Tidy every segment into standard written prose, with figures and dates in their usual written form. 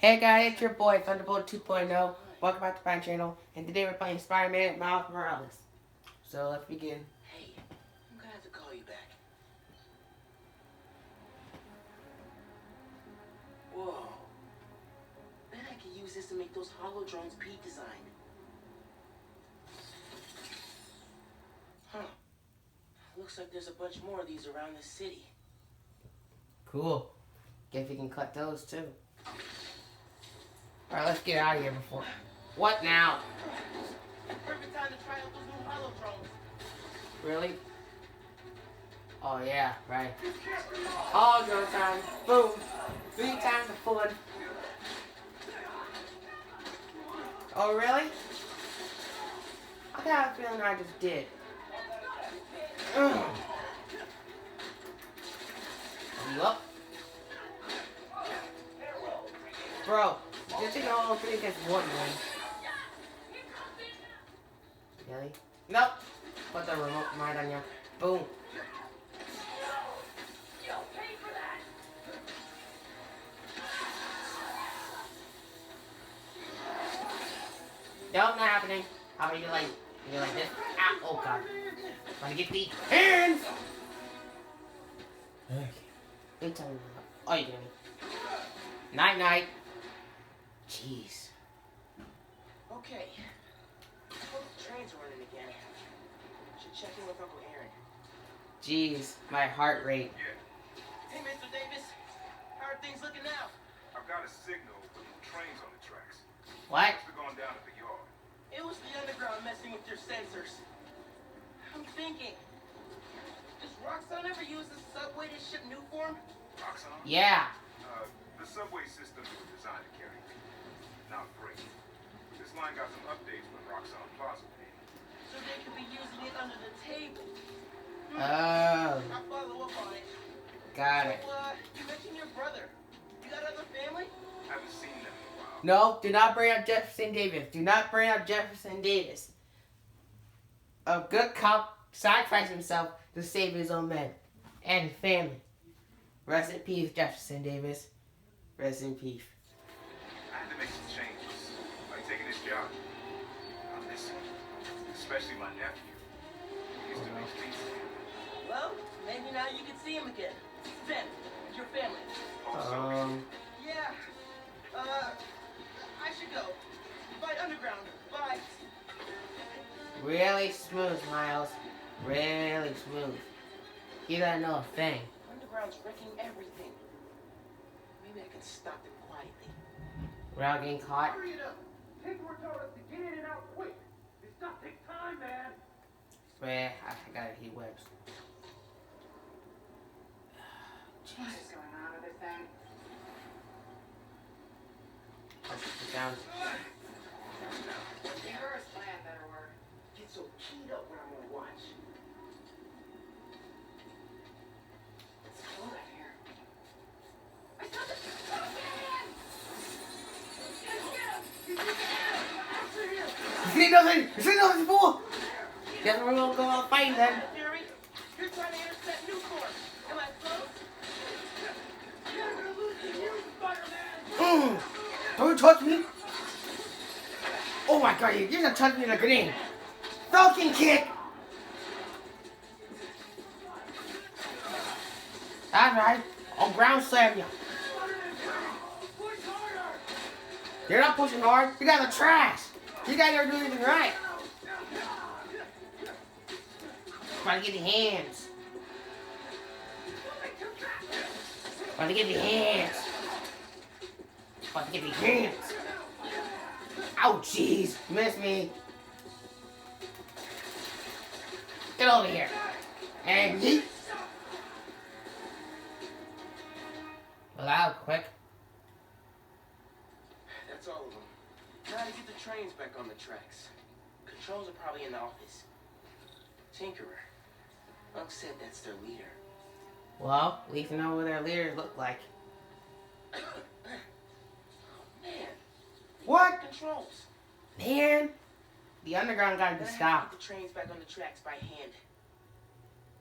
Hey guys, it's your boy Thunder-blots 2.0. Welcome back to my channel, and today we're playing Spider-Man Miles Morales. So let's begin. Hey, I'm gonna have to call you back. Whoa. Bet I could use this to make those hollow drones Pete designed. Huh. Looks like there's a bunch more of these around the city. Cool. Guess we can cut those too. Alright, let's get out of here before... What now? Perfect time to try out those new hollow drones. Really? Oh yeah, right. All drone time. Boom. 3 times the fun. Oh really? I got a feeling I just did. Yup. Bro, just think all 3 against 1 win. Really? Nope. Put the remote right on you. Boom. Nope, not happening. How about you like this? Ah, oh god. Wanna get the hands? Okay. Good time. Oh, you doing? Night night. Jeez. Okay. Both trains are running again. Should check in with Uncle Aaron. Jeez, my heart rate. Yeah, Hey, Mr. Davis. How are things looking now? I've got a signal with no trains on the tracks. What? Must have gone down at the yard. It was the underground messing with your sensors. I'm thinking, does Roxxon ever use the subway to ship new form? Roxxon? Yeah. The subway systems were designed to carry people, not freight. This line got some updates when Roxxon Plaza paid. So they could be using it under the table. Oh. I'll follow up on it. Got it. So, you mentioned your brother. You got other family? Haven't seen them in a while. No, do not bring up Jefferson Davis. Do not bring up Jefferson Davis. A good cop sacrificed himself to save his own men and family. Rest in peace, Jefferson Davis. Rest in peace. I had to make some changes, like taking this job. I miss him, especially my nephew. He used to make peace. Well, maybe now you can see him again. Ben, your family. Yeah. I should go. Fight underground. Bye. Really smooth, Miles. Really smooth. You don't know a thing. Underground's wrecking everything. Maybe I can stop them quietly. Without getting caught. Hurry it up! Paperwork told us to get in and out quick. This stuff takes time, man. Swear, I gotta hit webs. What is going on with this thing? Let's put down. Reverse plan better work. Get so keyed up when I'm on watch. It's cold out here. I saw the man! Get him! After him! You see nothing? You see nothing, fool? Guess we're gonna go out fighting then. Fury, you're trying to intercept new form. Am I close? You're gonna lose to you, Spider-Man! Don't you touch me. Oh my god, you're gonna touch me like a grenade. Falcon kick! That's right. I'll ground slam you. Push harder! You're not pushing hard. You guys are trash. You guys never do anything right. Try to get your hands. Try to get your hands. Try to get your hands. Ow, jeez. Miss me. Get over here. And yeet. Well, that was quick. That's all of them. Trying to get the trains back on the tracks. Controls are probably in the office. Tinkerer. Unc said that's their leader. Well, at least we know what their leaders look like. Man. What? Controls. Man, the underground gotta be Then I have to stopped. get the trains back on the tracks by hand.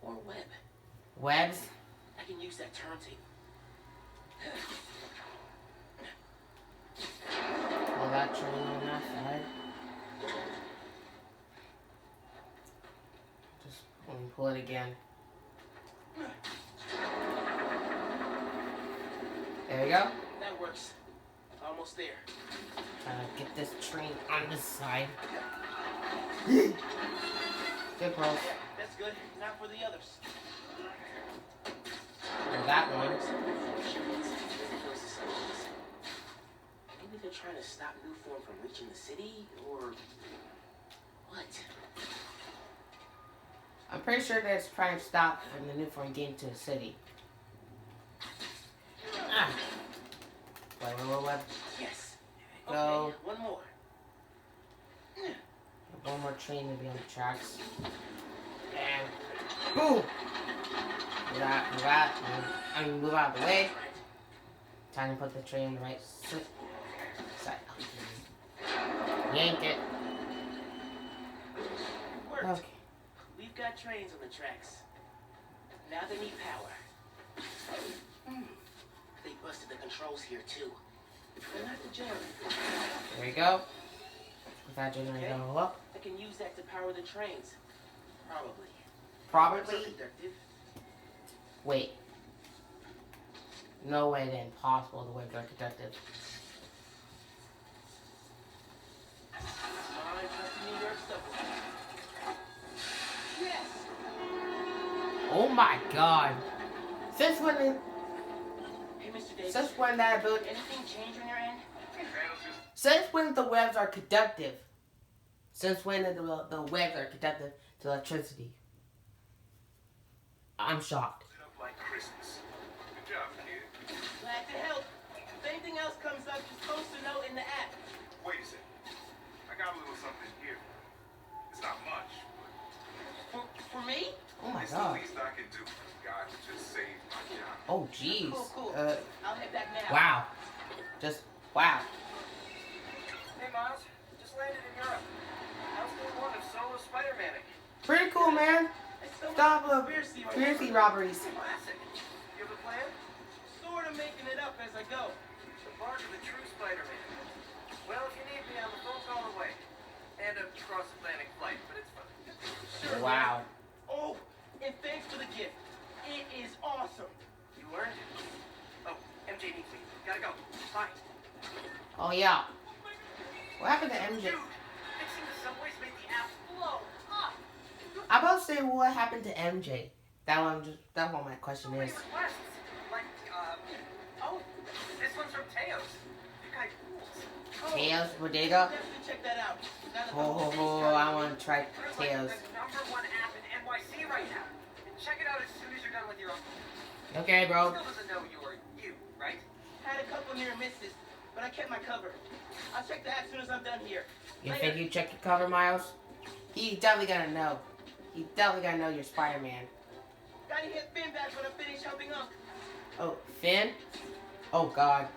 Or web. Webs? I can use that turntable. again. There we go. That works. Almost there. Get this train on this side. Good bro. Yeah, that's good. Now for the others. Well, that one. Maybe they're trying to stop New Form from reaching the city, or what? I'm pretty sure that's trying to stop from the new form getting to the city. Ah. Wait. Yes. Go. Okay, one more. One more train to be on the tracks. And boom! Move out. Move out of the way. Time to put the train in the right side. Yank it. Worked. Okay. We've got trains on the tracks. Now they need power. They busted the controls here too. But not the generator. There you go. With that generator go up. I can use that to power the trains. Probably. Probably. Conductive. Wait. No way, then impossible the way they're conductive. Fine, trust New York subway. Yes. Oh my god. Since when Hey, Mr. Davis. since when that ability Anything change on your end? since when the webs are conductive? Since when the webs are conductive to electricity? I'm shocked. Lit up like Christmas. Good job, kid. Glad to help. If anything else comes up, just post a note in the app. Wait a second. I got a little something here. It's not much, but For me? Oh my it's the god. least I can do for the guy who just saved my job. Oh jeez. Cool. I'll head back now. Wow. Just wow. Hey, Miles. Just landed in Europe. How's day one of solo Spider-Maning? Pretty cool, man. It's so Stop much the conspiracy conspiracy robberies. Classic. You have a plan? Sort of making it up as I go. The bark of the true Spider-Man. Well, if you need me, I'm a phone call away. And a cross-Atlantic flight, but it's fine. Sure. Wow. Oh, and thanks for the gift. It is awesome. You earned it. Oh, MJ needs me. Gotta go. Bye. Oh yeah. What happened to MJ? Dude, fixing the subways made the app blow up. I'm about to say what happened to MJ. That's what my question So many is. requests. Like, oh, this one's from Teos. You guys rules. Teos Bodega. Definitely check that out. Now that the Oh, whole city's I want to try It's Teos. like the #1 app in NYC right now. And check it out as soon as you're done with your own. Okay, bro. Still doesn't know you're you, right? Had a couple near misses, but I kept my cover. I'll check the app as soon as I'm done here. You Later. think you check your cover, Miles? He definitely gotta know. He definitely gotta know you're Spider-Man. Gotta hit Finn back when I finish helping Unc. Oh, Finn? Oh, God.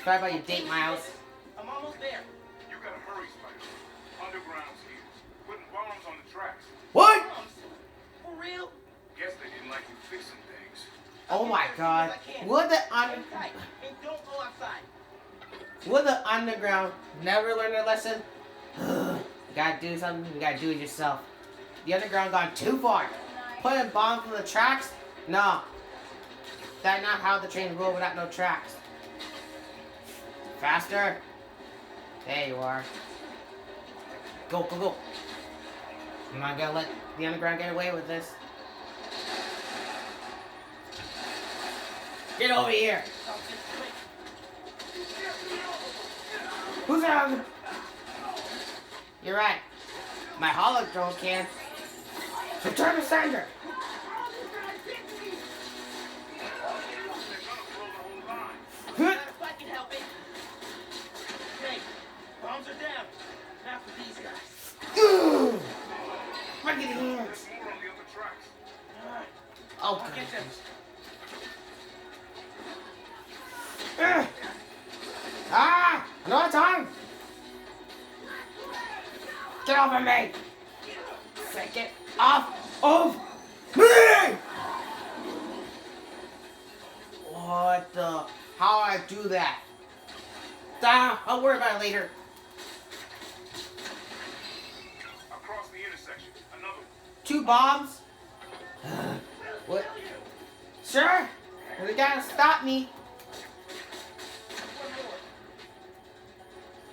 Sorry about your date, Miles. I'm almost there. You gotta hurry, Spider. Underground's here. Putting bombs on the tracks. What? Bombs. For real? Guess they didn't like you fixing things. Oh, my God. Will the, Hang tight and don't go outside. will the underground never learn their lesson? You gotta do something, you gotta do it yourself. The underground gone too far. Putting bombs on the tracks? No. That's not how the trains roll without no tracks. Faster. There you are. Go. I'm not gonna let the underground get away with this. Get over here. Oh, just wait. Who's out? You're right. My holodrome can. Return to sender. If I can help it. Okay, bombs are down. Now for these guys. Look at the hands. There's more on the other tracks. Alright, Oh, I'll get them. God. Ah! No time! Get off of me! Get off of me! What the? How I do that? I'll worry about it later. Across the intersection. Another one. 2 bombs? What? Sure. But they gotta stop me.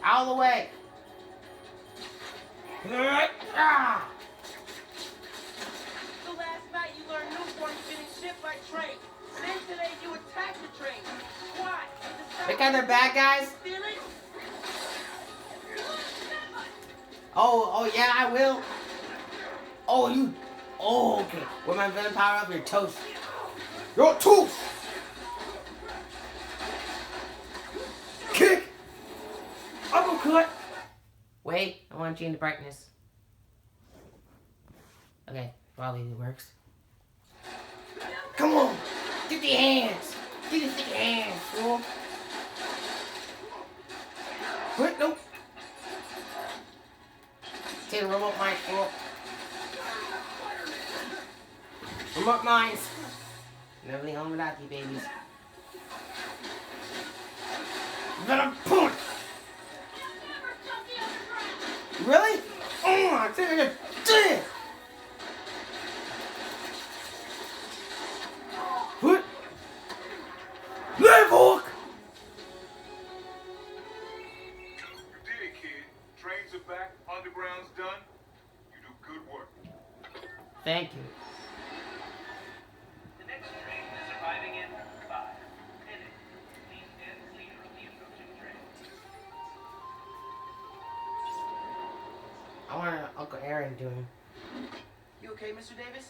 Out of the way. Ah. So last night you learned Newborn's getting shipped by train. Then today you attacked the train. Why? Because they're bad guys? Stealing? Oh yeah, I will. Oh, you. Oh, okay. With my venom power up, you're toast. You're toast. Kick. Uppercut. Wait, I want to change the brightness. Okay, probably it works. Come on. Get the hands. Get the sticky hands, fool. What? Nope. Take the remote mines, fool. Remote mines. Never leave home without you, babies. Venom punch. Really? Oh, I think I just did. What? Left hook. You did it, kid. Trains are back, underground's done. You do good work. Thank you. The next train is arriving in 5 minutes. Please stand clear of the approaching train. I want Uncle Aaron doing. You okay, Mr. Davis?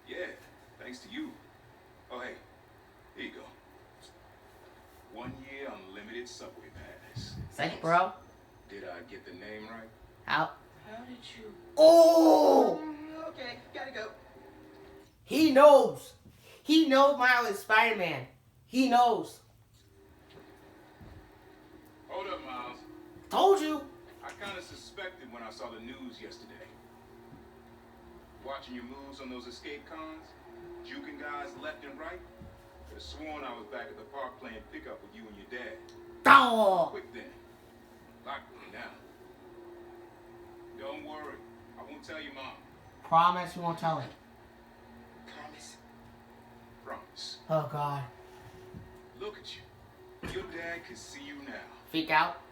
Yeah, thanks to you. Oh, hey, here you go. 1 year unlimited subway pass. Thanks, bro. Did I get the name right? How? How did you... Oh! Okay, gotta go. He knows. He knows Miles is Spider-Man. He knows. Hold up, Miles. Told you. I kind of suspected when I saw the news yesterday. Watching your moves on those escape cons, juking guys left and right. Could have sworn I was back at the park playing pickup with you and your dad. Oh! Quick then. Lock me now. Don't worry. I won't tell your mom. Promise you won't tell him. Promise. Promise. Oh, God. Look at you. Your dad can see you now. Freak out.